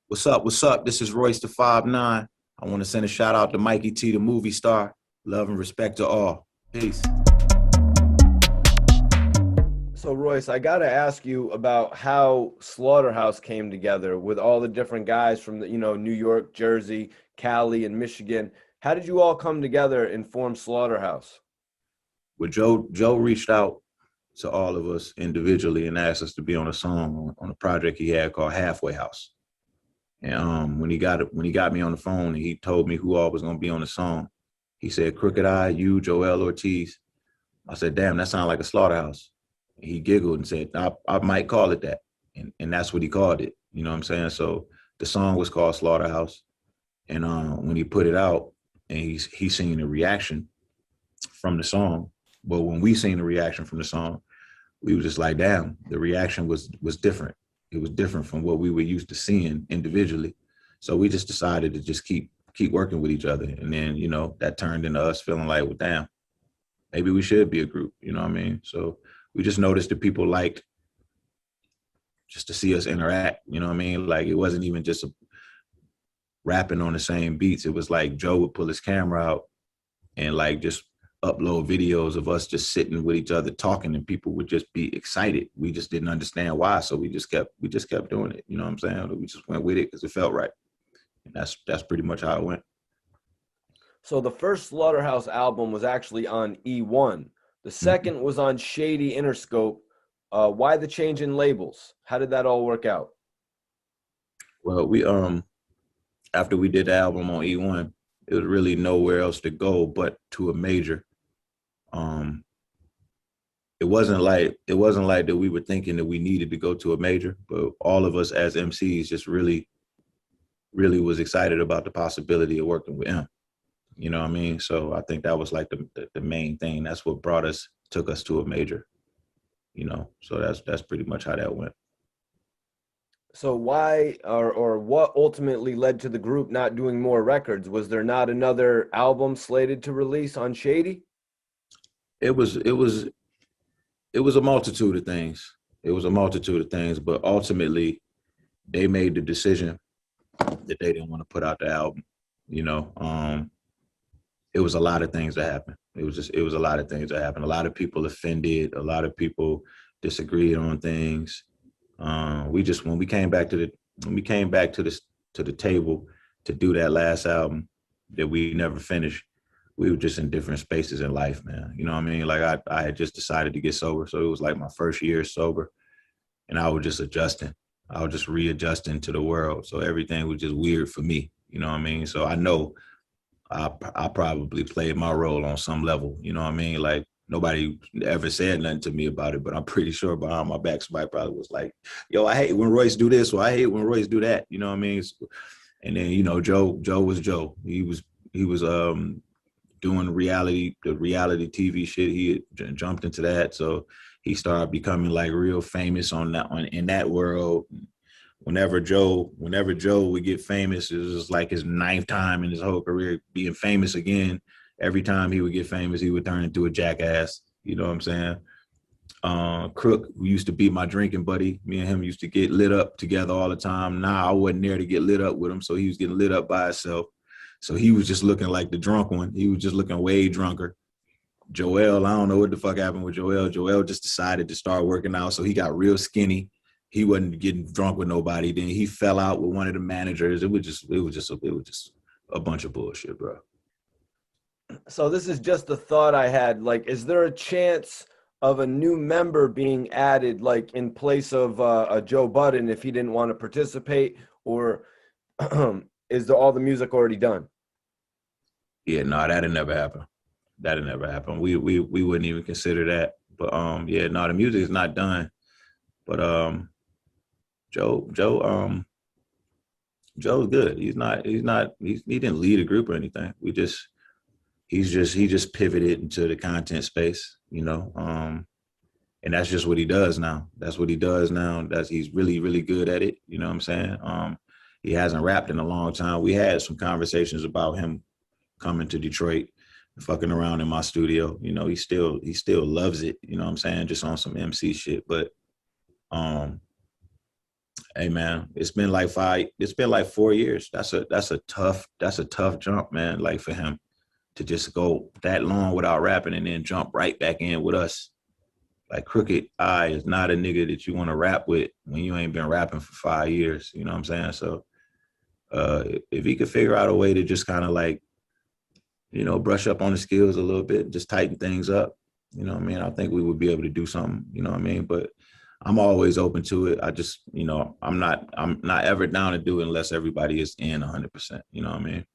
What's up? What's up? This is Royce the 5'9". I want to send a shout out to Mikey T, the movie star. Love and respect to all. Peace. So, Royce, I got to ask you about how Slaughterhouse came together with all the different guys from New York, Jersey, Cali, and Michigan. How did you all come together and form Slaughterhouse? Well, Joe reached out to all of us individually and asked us to be on a song on a project he had called Halfway House. And when he got me on the phone and he told me who all was gonna be on the song, he said Crooked Eye, you, Joel Ortiz. I said, damn, that sounds like a Slaughterhouse. And he giggled and said, I might call it that. And that's what he called it. You know what I'm saying? So the song was called Slaughterhouse. And when he put it out and he seen the reaction from the song, but when we seen the reaction from the song, we were just like, damn, the reaction was different. It was different from what we were used to seeing individually. So we just decided to just keep working with each other. And then, that turned into us feeling like, well, damn, maybe we should be a group. You know what I mean? So we just noticed that people liked just to see us interact. You know what I mean? Like it wasn't even just rapping on the same beats. It was like Joe would pull his camera out and like just upload videos of us just sitting with each other talking, and people would just be excited. We just didn't understand why, so we just kept doing it. You know what I'm saying? We just went with it because it felt right, and that's pretty much how it went. So the first Slaughterhouse album was actually on E1. The second was on Shady Interscope. Why the change in labels? How did that all work out? Well, we after we did the album on E1, it was really nowhere else to go but to a major. It wasn't like that we were thinking that we needed to go to a major, but all of us as MCs just really was excited about the possibility of working with him. You know what I mean? So I think that was like the main thing. That's what took us to a major. So that's pretty much how that went. So why or what ultimately led to the group not doing more records? Was there not another album slated to release on Shady? It was a multitude of things. It was a multitude of things, but ultimately they made the decision that they didn't want to put out the album. It was a lot of things that happened. It was a lot of things that happened. A lot of people offended. A lot of people disagreed on things. When we came back to the table to do that last album that we never finished, we were just in different spaces in life, man. You know what I mean? Like I had just decided to get sober. So it was like my first year sober, and I was just adjusting. I was just readjusting to the world. So everything was just weird for me. You know what I mean? So I know I probably played my role on some level. You know what I mean? Like nobody ever said nothing to me about it, but I'm pretty sure behind my back, somebody probably was like, yo, I hate when Royce do this, or I hate when Royce do that. You know what I mean? And then, Joe was Joe. He was doing the reality TV shit. He had jumped into that. So he started becoming like real famous in that world. Whenever Joe would get famous, it was just like his ninth time in his whole career being famous again. Every time he would get famous, he would turn into a jackass. You know what I'm saying? Crook, who used to be my drinking buddy, me and him used to get lit up together all the time. Nah, I wasn't there to get lit up with him, so he was getting lit up by himself. So he was just looking like the drunk one. He was just looking way drunker. Joel, I don't know what the fuck happened with Joel. Joel just decided to start working out, so he got real skinny. He wasn't getting drunk with nobody. Then he fell out with one of the managers. It was just a bunch of bullshit, bro. So this is just a thought I had. Like, is there a chance of a new member being added, like in place of a Joe Budden if he didn't want to participate, or is all the music already done? Yeah, no, that'd never happen. That'd never happen. We wouldn't even consider that. But yeah, no, the music is not done. But Joe's good. He didn't lead a group or anything. He just pivoted into the content space, and that's just what he does now. He's really, really good at it. You know what I'm saying? He hasn't rapped in a long time. We had some conversations about him coming to Detroit, fucking around in my studio. He still loves it. You know what I'm saying? Just on some MC shit. But Hey man, it's been like 4 years. That's a tough jump, man. Like for him to just go that long without rapping and then jump right back in with us. Like Crooked I is not a nigga that you want to rap with when you ain't been rapping for 5 years. You know what I'm saying? So if he could figure out a way to just kind of like, brush up on the skills a little bit, just tighten things up, you know what I mean? I think we would be able to do something, you know what I mean? But I'm always open to it. I just, I'm not ever down to do it unless everybody is in 100%, you know what I mean?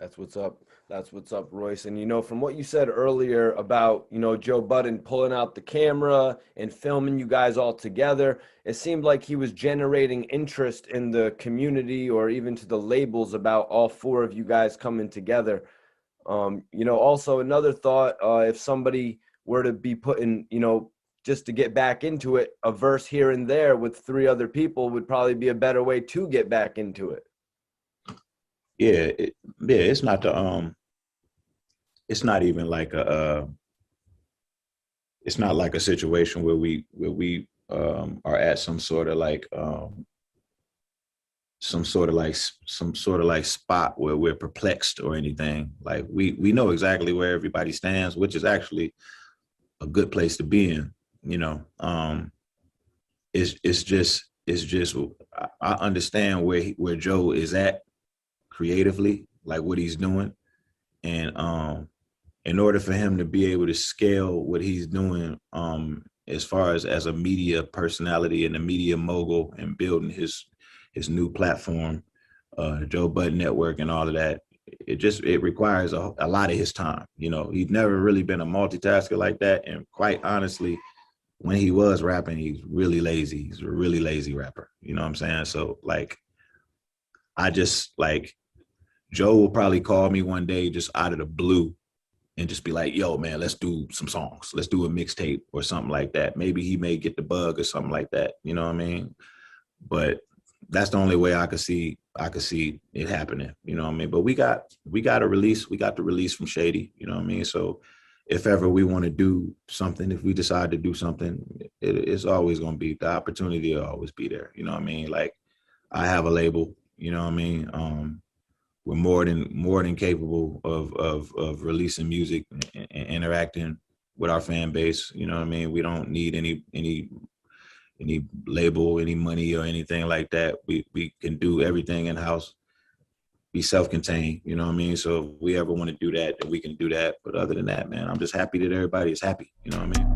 That's what's up. That's what's up, Royce. And from what you said earlier about, Joe Budden pulling out the camera and filming you guys all together, it seemed like he was generating interest in the community or even to the labels about all four of you guys coming together. Also another thought, if somebody were to be putting, just to get back into it, a verse here and there with three other people would probably be a better way to get back into it. Yeah, it's not even like it's not like a situation where we are at some sort of like spot where we're perplexed or anything. Like we know exactly where everybody stands, which is actually a good place to be in. It's just I understand where Joe is at creatively, like what he's doing, and in order for him to be able to scale what he's doing, as far as a media personality and a media mogul and building his new platform, the Joe Budden Network and all of that, it requires a lot of his time. He's never really been a multitasker like that, and quite honestly, when he was rapping, he's really lazy. He's a really lazy rapper. You know what I'm saying? So like, I just like Joe will probably call me one day just out of the blue and just be like, yo, man, let's do some songs. Let's do a mixtape or something like that. Maybe he may get the bug or something like that. You know what I mean? But that's the only way I could see it happening. You know what I mean? But we got a release. We got the release from Shady. You know what I mean? So if ever we want to do something, if we decide to do something, it's always going to be, the opportunity will always be there. You know what I mean? Like, I have a label, you know what I mean? We're more than capable of releasing music and interacting with our fan base. You know what I mean? We don't need any label, any money or anything like that. We can do everything in house, be self-contained. You know what I mean? So if we ever want to do that, then we can do that. But other than that, man, I'm just happy that everybody is happy. You know what I mean?